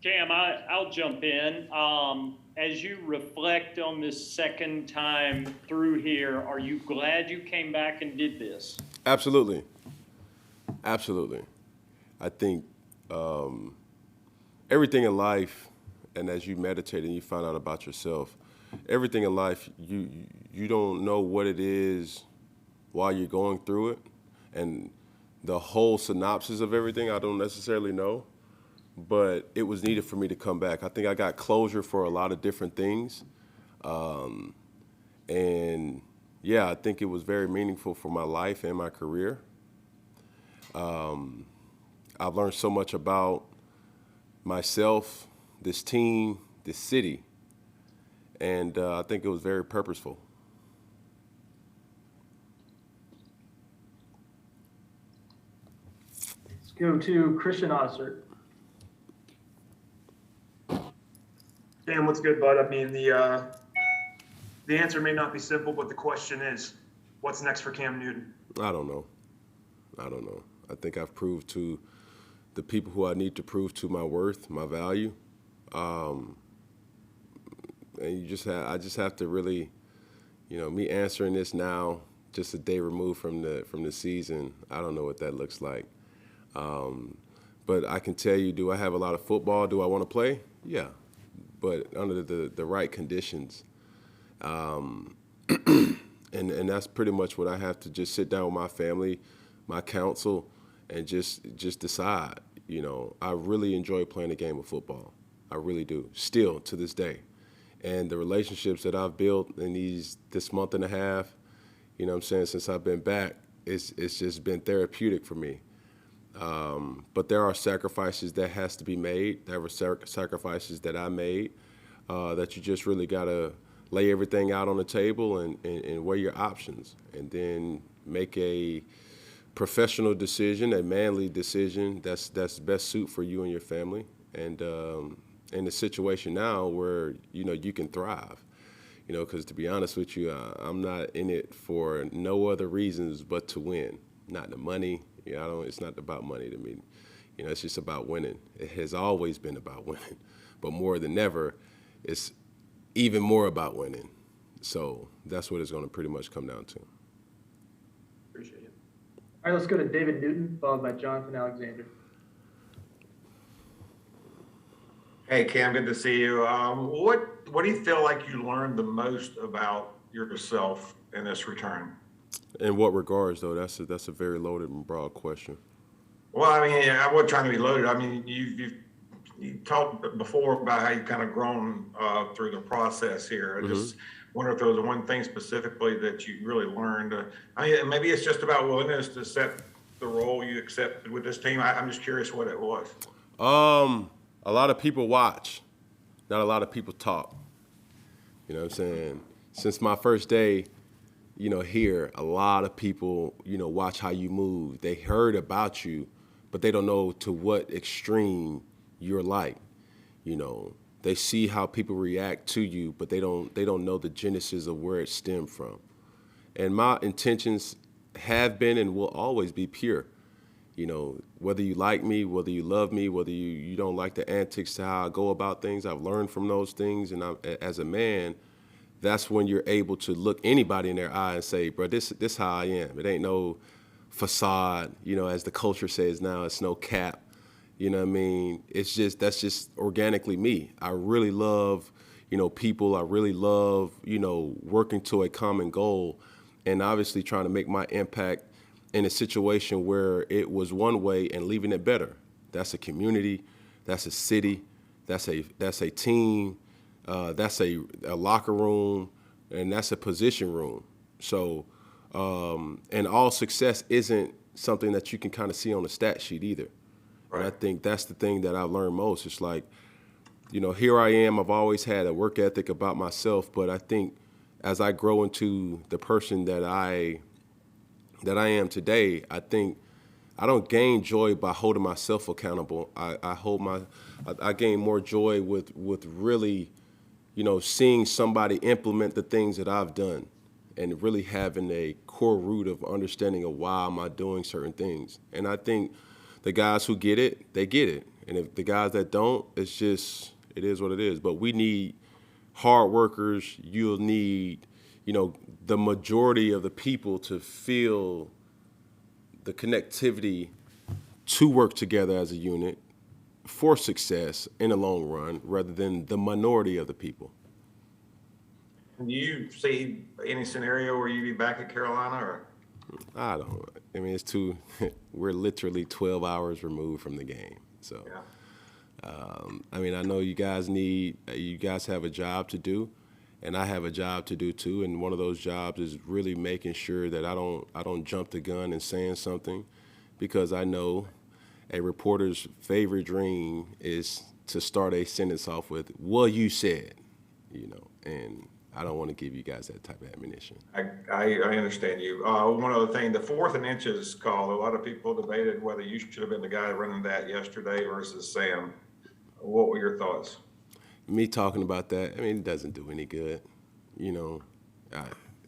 Cam, I'll jump in. As you reflect on this second time through here, are you glad you came back and did this? Absolutely. Absolutely. I think everything in life, and as you meditate and you find out about yourself, everything in life, you don't know what it is while you're going through it, and the whole synopsis of everything I don't necessarily know, but it was needed for me to come back. I think I got closure for a lot of different things, and yeah, I think it was very meaningful for my life and my career. I've learned so much about myself, this team, this city, and I think it was very purposeful. Let's go to Christian Ossert. Dan, what's good, bud? I mean, the answer may not be simple, but the question is, what's next for Cam Newton? I don't know. I don't know. I think I've proved to the people who I need to prove to my worth, my value, and I just have to really, me answering this now, just a day removed from the season. I don't know what that looks like, but I can tell you, do I have a lot of football? Do I want to play? Yeah, but under the right conditions. And that's pretty much what I have to just sit down with my family, my counsel, and just decide. I really enjoy playing the game of football. I really do, still to this day. And the relationships that I've built in this month and a half, since I've been back, it's just been therapeutic for me. But there are sacrifices that has to be made. There were sacrifices that I made that you just really gotta lay everything out on the table and weigh your options, and then make a professional decision, a manly decision that's best suit for you and your family. And in a situation now where you can thrive, because to be honest with you, I'm not in it for no other reasons but to win, not the money. It's not about money to me. It's just about winning. It has always been about winning, but more than ever, it's even more about winning. So that's what it's going to pretty much come down to. Appreciate it. All right, let's go to David Newton, followed by Jonathan Alexander. Hey, Cam, good to see you. What do you feel like you learned the most about yourself in this return? In what regards, though? That's a very loaded and broad question. Well, I mean, I wasn't trying to be loaded. I mean, you talked before about how you kind of grown through the process here. I just wonder if there was one thing specifically that you really learned. I mean, maybe it's just about willingness to accept the role you accepted with this team. I'm just curious what it was. A lot of people watch, not a lot of people talk. You know what I'm saying? Since my first day, here, a lot of people, watch how you move. They heard about you, but they don't know to what extreme you're like. They see how people react to you, but they don't know the genesis of where it stemmed from. And my intentions have been and will always be pure. Whether you like me, whether you love me, whether you don't like the antics to how I go about things, I've learned from those things. And as a man, that's when you're able to look anybody in their eye and say, bro, this how I am. It ain't no facade, as the culture says now, it's no cap. You know what I mean? That's just organically me. I really love, people. I really love, working to a common goal, and obviously trying to make my impact in a situation where it was one way and leaving it better. That's a community, that's a city, that's a team, that's a locker room, and that's a position room. So, and all success isn't something that you can kind of see on a stat sheet either. Right. And I think that's the thing that I've learned most. It's like, here I am. I've always had a work ethic about myself, but I think as I grow into the person that I am today, I think I don't gain joy by holding myself accountable. I gain more joy with really, seeing somebody implement the things that I've done, and really having a core root of understanding of why am I doing certain things. And I think the guys who get it, they get it. And if the guys that don't, it is what it is. But we need hard workers. You'll need, the majority of the people to feel the connectivity to work together as a unit for success in the long run, rather than the minority of the people. Do you see any scenario where you'd be back at Carolina, or? I don't. I mean, we're literally 12 hours removed from the game. So, Yeah. I know you guys have a job to do, and I have a job to do too. And one of those jobs is really making sure that I don't jump the gun and saying something, because I know a reporter's favorite dream is to start a sentence off with, "Well, you said," and I don't want to give you guys that type of ammunition. I understand you. One other thing, the 4th and inches call, a lot of people debated whether you should have been the guy running that yesterday versus Sam. What were your thoughts? Me talking about that, it doesn't do any good.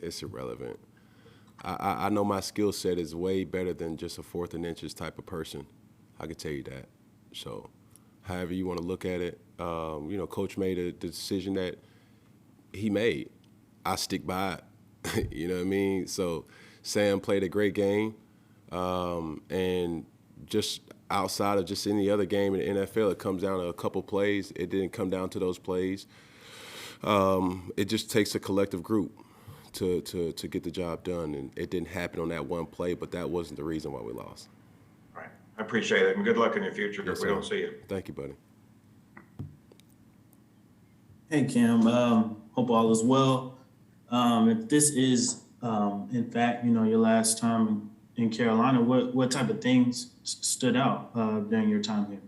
It's irrelevant. I know my skill set is way better than just a 4th and inches type of person. I can tell you that. So however you want to look at it, Coach made the decision that he made. I stick by it. You know what I mean? So Sam played a great game. And just outside of just any other game in the NFL, it comes down to a couple plays. It didn't come down to those plays. It just takes a collective group to get the job done. And it didn't happen on that one play, but that wasn't the reason why we lost. All right. I appreciate it, and good luck in your future Yes, if we sir. don't see you. Thank you, buddy. Hey, Cam. Hope all is well. If this is, in fact, your last time in Carolina, what type of things stood out during your time here?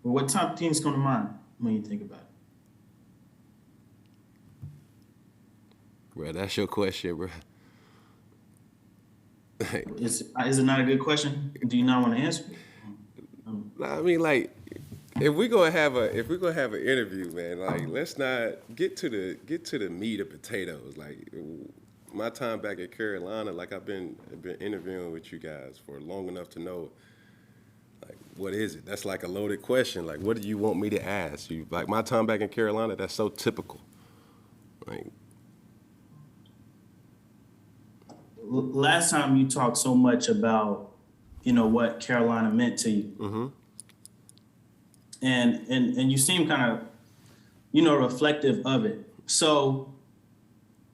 Or what top things come to mind when you think about it? Bro, that's your question, bro. Is it not a good question? Do you not want to answer? If we're gonna have an interview, man, let's not get to the meat and potatoes. My time back at Carolina, I've been interviewing with you guys for long enough to know, what is it? That's like a loaded question. What do you want me to ask you? My time back in Carolina, that's so typical. Last time you talked so much about, what Carolina meant to you. Mm-hmm. And you seem kind of, reflective of it. So,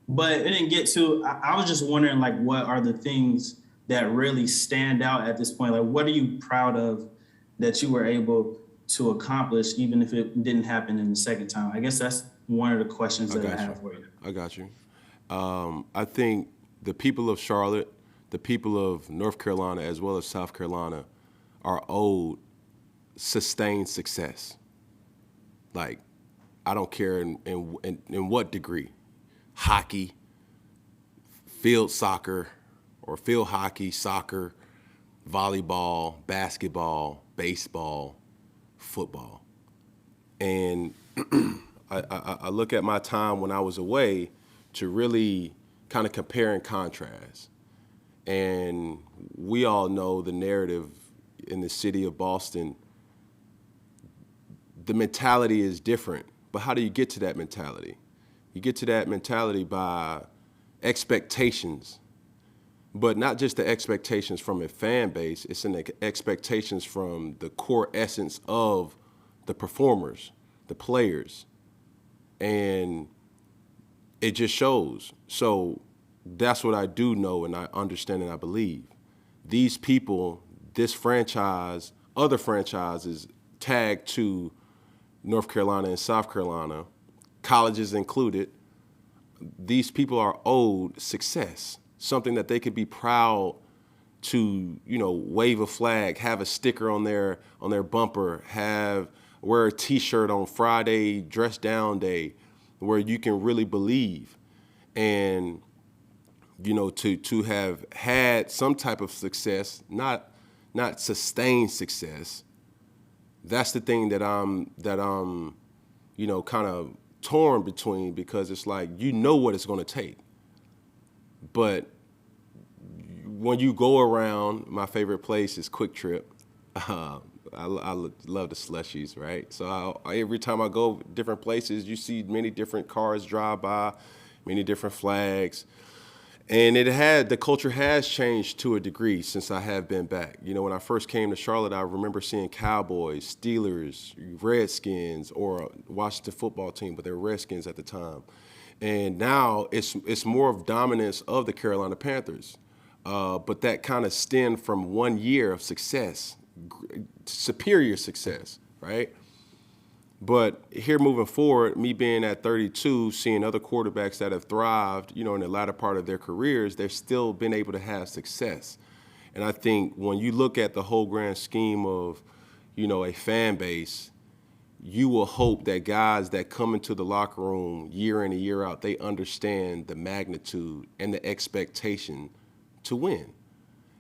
but it didn't get to, I was just wondering, what are the things that really stand out at this point? What are you proud of that you were able to accomplish, even if it didn't happen in the second time? I guess that's one of the questions that I have for you. I got you. I think the people of Charlotte, the people of North Carolina, as well as South Carolina, are owed sustained success. I don't care in what degree. Hockey, field soccer, or field hockey, soccer, volleyball, basketball, baseball, football. And I look at my time when I was away to really kind of compare and contrast. And we all know the narrative in the city of Boston. The mentality is different, but how do you get to that mentality? You get to that mentality by expectations, but not just the expectations from a fan base, it's in the expectations from the core essence of the performers, the players, and it just shows. So that's what I do know, and I understand and I believe. These people, this franchise, other franchises tagged to North Carolina and South Carolina, colleges included, these people are owed success, something that they could be proud to, wave a flag, have a sticker on their bumper, wear a T-shirt on Friday, dress down day, where you can really believe. And, to have had some type of success, not sustained success, that's the thing that I'm kind of torn between, because it's what it's going to take. But when you go around, my favorite place is Quick Trip. love the slushies, right? So every time I go different places, you see many different cars drive by, many different flags. And the culture has changed to a degree since I have been back. You know, when I first came to Charlotte, I remember seeing Cowboys, Steelers, Redskins, or Washington football team, but they were Redskins at the time. And now it's more of dominance of the Carolina Panthers. But that kind of stemmed from 1 year of success, superior success, right? But here moving forward, me being at 32, seeing other quarterbacks that have thrived, you know, in the latter part of their careers, they've still been able to have success. And I think when you look at the whole grand scheme of, you know, a fan base, you will hope that guys that come into the locker room year in and year out, they understand the magnitude and the expectation to win.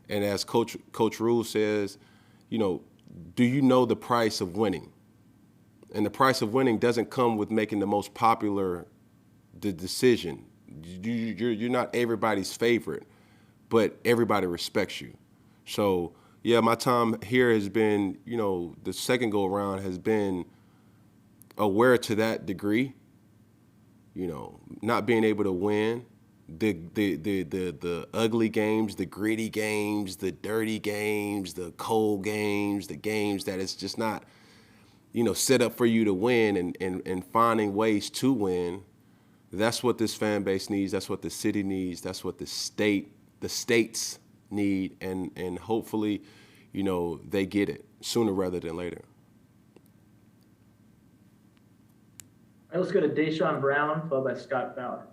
And as Coach Rule says, you know, do you know the price of winning? And the price of winning doesn't come with making the most popular decision. You're not everybody's favorite, but everybody respects you. So, yeah, my time here has been, you know, the second go around has been aware to that degree, you know, not being able to win, the ugly games, the gritty games, the dirty games, the cold games, the games that it's just not, you know, set up for you to win and finding ways to win. That's what this fan base needs. That's what the city needs. That's what the states need. And hopefully, you know, they get it sooner rather than later. All right, let's go to Deshaun Brown, followed by Scott Fowler.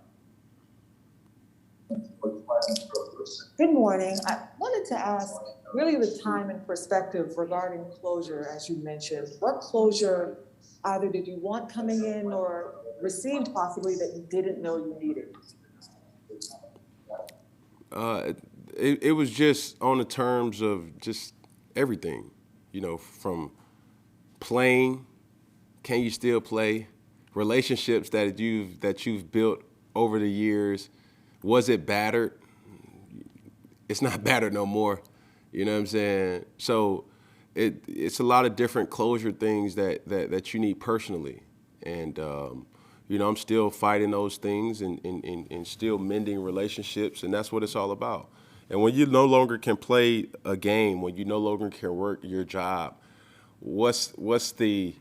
Good morning. I wanted to ask really the time and perspective regarding closure, as you mentioned. What closure either did you want coming in or received possibly that you didn't know you needed? It was just on the terms of just everything, you know, from playing, can you still play, relationships that you've built over the years. Was it battered? It's not battered no more. You know what I'm saying? So it's a lot of different closure things that you need personally. And, you know, I'm still fighting those things and still mending relationships, and that's what it's all about. And when you no longer can play a game, when you no longer can work your job, what's the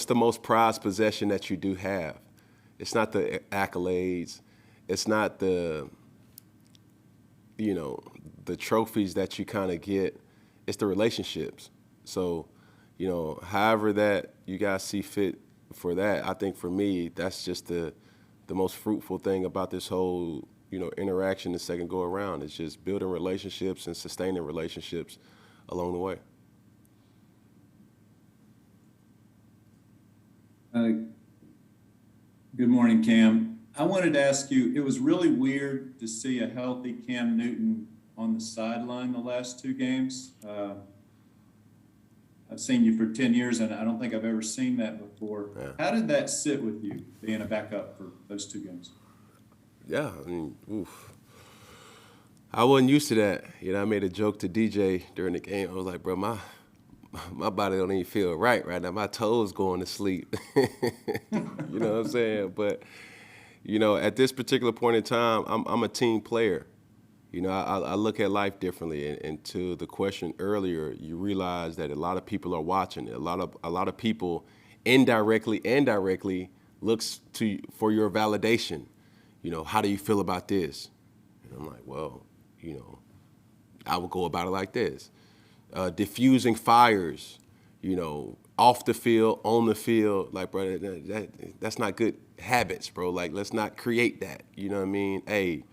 most prized possession that you do have? It's not the accolades. It's not the, you know, the trophies that you kind of get. It's the relationships. So, you know, however that you guys see fit for that, I think for me, that's just the most fruitful thing about this whole, you know, interaction the second go around. It's just building relationships and sustaining relationships along the way. Good morning, Cam. I wanted to ask you, it was really weird to see a healthy Cam Newton on the sideline the last two games. I've seen you for 10 years, and I don't think I've ever seen that before. Yeah. How did that sit with you, being a backup for those two games? Yeah, I mean, oof. I wasn't used to that. You know, I made a joke to DJ during the game. I was like, bro, my body don't even feel right now. My toes going to sleep. You know what I'm saying? But, you know, at this particular point in time, I'm a team player. You know, I look at life differently. And to the question earlier, you realize that a lot of people are watching. A lot of people indirectly and directly looks for your validation. You know, how do you feel about this? And I'm like, well, you know, I would go about it like this. Diffusing fires, you know, off the field, on the field. Like, bro, that's not good habits, bro. Like, let's not create that. You know what I mean? Hey,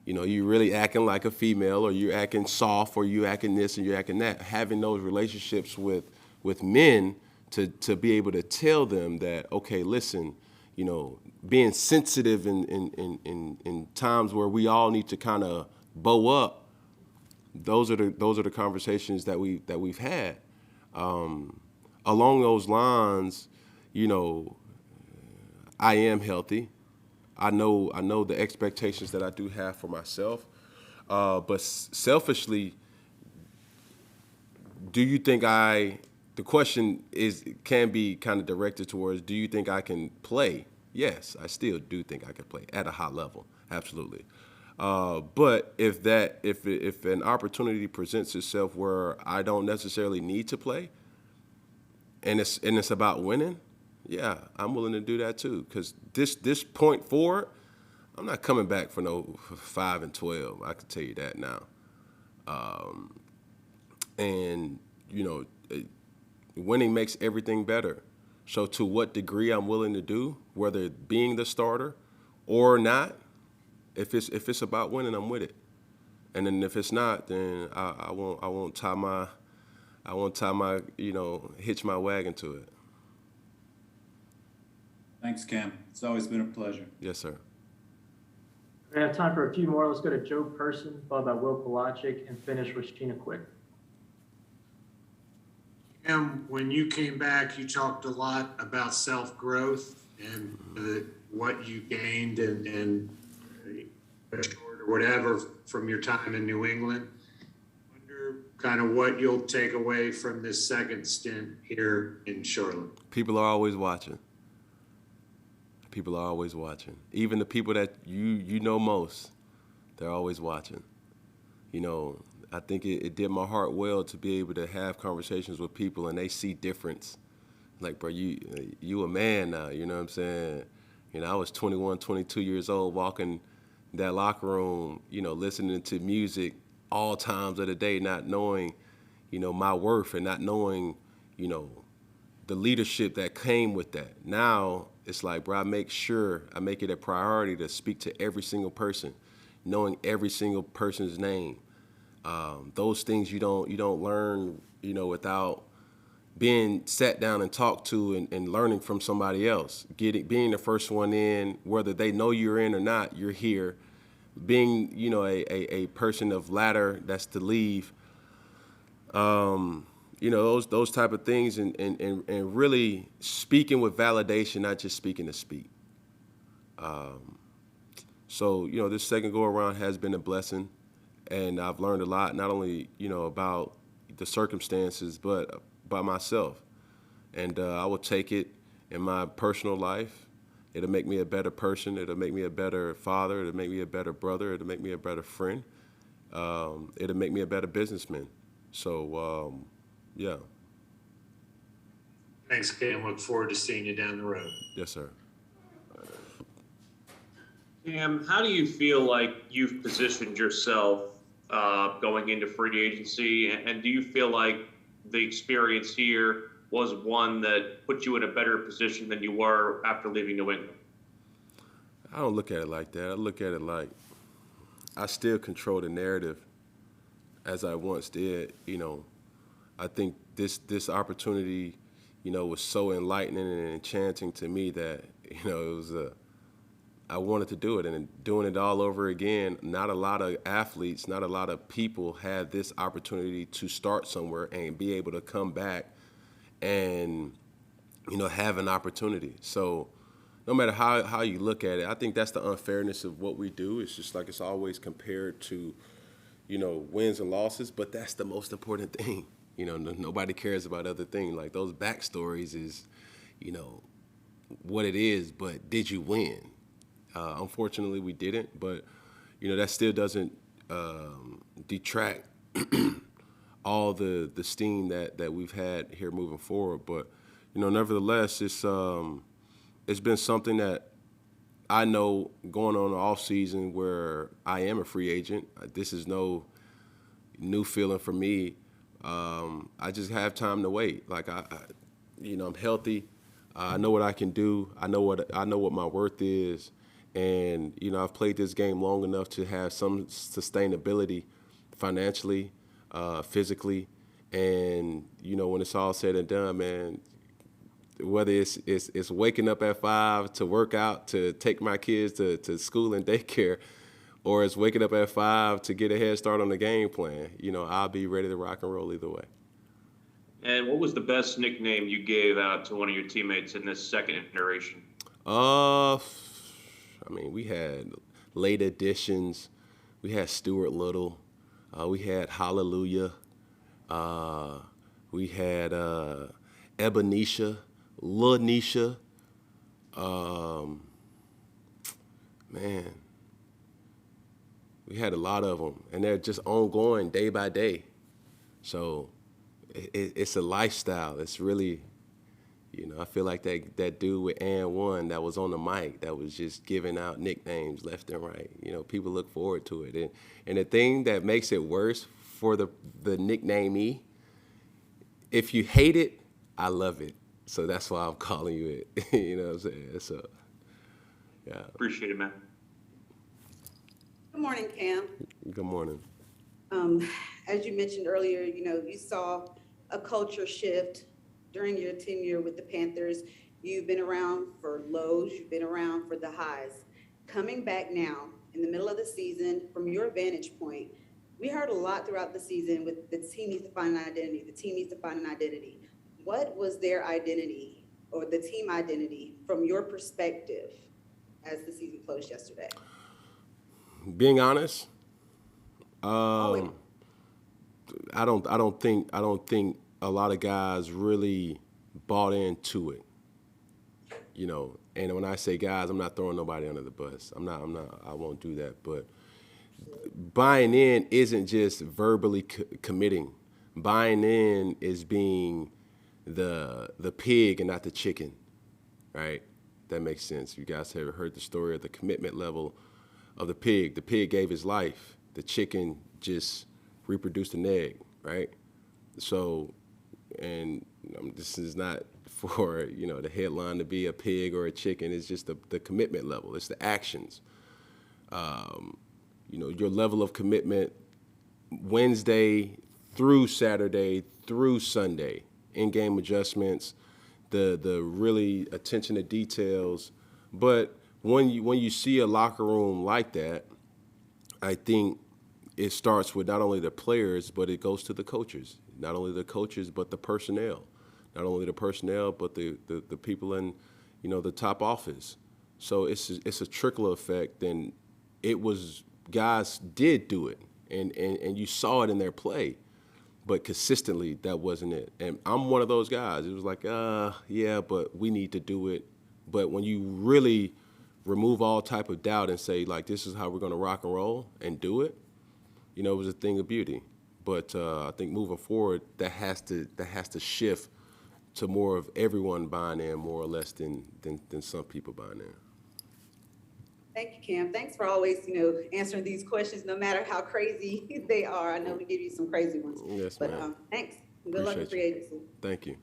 you know, you really acting like a female, or you acting soft, or you acting this and you acting that. Having those relationships with men to be able to tell them that, okay, listen, you know, being sensitive in times where we all need to kind of bow up. Those are the conversations that we've had. Along those lines, you know, I am healthy. I know the expectations that I do have for myself, but selfishly, do you think the question can be kind of directed towards, do you think I can play? Yes, I still do think I can play at a high level, absolutely. But if an opportunity presents itself where I don't necessarily need to play, and it's about winning, yeah, I'm willing to do that too. Because this point forward, I'm not coming back for no 5-12. I can tell you that now. And winning makes everything better. So to what degree I'm willing to do, whether being the starter or not, if it's about winning, I'm with it. And then if it's not, then I won't tie my hitch my wagon to it. Thanks, Cam. It's always been a pleasure. Yes, sir. We have time for a few more. Let's go to Joe Person, followed by Will Pelagic, and finish with Sheena Quick. Cam, when you came back, you talked a lot about self-growth and what you gained and or whatever from your time in New England. I wonder kind of what you'll take away from this second stint here in Charlotte. People are always watching. People are always watching. Even the people that you know most, they're always watching. I think it did my heart well to be able to have conversations with people and they see difference. Like, bro, you a man now, you know what I'm saying? I was 21, 22 years old walking that locker room, listening to music all times of the day, not knowing, my worth and not knowing, the leadership that came with that. Now it's like, bro, I make it a priority to speak to every single person, knowing every single person's name. Those things you don't learn, without being sat down and talked to and learning from somebody else. Being the first one in, whether they know you're in or not, you're here. Being, a person of ladder that's to leave. Those type of things and really speaking with validation, not just speaking to speak. So this second go around has been a blessing, and I've learned a lot, not only, about the circumstances, but by myself. And I will take it in my personal life. It'll make me a better person. It'll make me a better father. It'll make me a better brother. It'll make me a better friend. It'll make me a better businessman. So, yeah. Thanks, Cam. Look forward to seeing you down the road. Yes, sir. Cam, how do you feel like you've positioned yourself going into free agency? And do you feel like the experience here was one that put you in a better position than you were after leaving New England? I don't look at it like that. I look at it like I still control the narrative as I once did. I think this opportunity, was so enlightening and enchanting to me that, it was I wanted to do it, and doing it all over again. Not a lot of athletes, not a lot of people had this opportunity to start somewhere and be able to come back and, have an opportunity. So no matter how you look at it, I think that's the unfairness of what we do. It's just like it's always compared to, wins and losses, but that's the most important thing. Nobody cares about other things. Like those backstories is, what it is, but did you win? Unfortunately, we didn't, but, that still doesn't detract all the steam that we've had here moving forward. But, nevertheless, it's been something that I know going on the off season where I am a free agent. This is no new feeling for me. I just have time to wait. Like I'm healthy. I know what I can do. I know what my worth is. And, I've played this game long enough to have some sustainability financially, physically. And, when it's all said and done, man, whether it's waking up at 5 to work out, to take my kids to school and daycare, or it's waking up at 5 to get a head start on the game plan, I'll be ready to rock and roll either way. And what was the best nickname you gave out to one of your teammates in this second iteration? We had late additions. We had Stuart Little. We had Hallelujah. We had Ebenisha, Lanisha. Man, we had a lot of them, and they're just ongoing day by day. So it's a lifestyle. It's really, I feel like that dude with And One that was on the mic that was just giving out nicknames left and right. People look forward to it. And the thing that makes it worse for the nicknamee, if you hate it, I love it. So that's why I'm calling you it. You know what I'm saying? So, yeah. Appreciate it, man. Good morning, Cam. Good morning. As you mentioned earlier, you saw a culture shift during your tenure with the Panthers. You've been around for lows, you've been around for the highs. Coming back now in the middle of the season, from your vantage point, we heard a lot throughout the season with the team needs to find an identity. The team needs to find an identity. What was their identity or the team identity from your perspective as the season closed yesterday? Being honest, I don't think a lot of guys really bought into it. And when I say guys, I'm not throwing nobody under the bus. I won't do that. But buying in isn't just verbally committing. Buying in is being the pig and not the chicken, right? That makes sense. You guys have heard the story of the commitment level of the pig. The pig gave his life. The chicken just reproduced an egg, right? So, and this is not for, the headline to be a pig or a chicken. It's just the commitment level. It's the actions. Your level of commitment Wednesday through Saturday through Sunday, in-game adjustments, the really attention to details. But when you see a locker room like that, I think it starts with not only the players, but it goes to the coaches. Not only the coaches, but the personnel. Not only the personnel, but the people in, the top office. So it's a trickle effect, and it was guys did do it, and you saw it in their play, but consistently that wasn't it. And I'm one of those guys. It was like, yeah, but we need to do it. But when you really remove all type of doubt and say, like, this is how we're going to rock and roll and do it, it was a thing of beauty. But I think moving forward, that has to shift to more of everyone buying in more or less than some people buying in. Thank you, Cam. Thanks for always, answering these questions, no matter how crazy they are. I know we give you some crazy ones. Yes, but ma'am. thanks. Good luck with free agency. Thank you.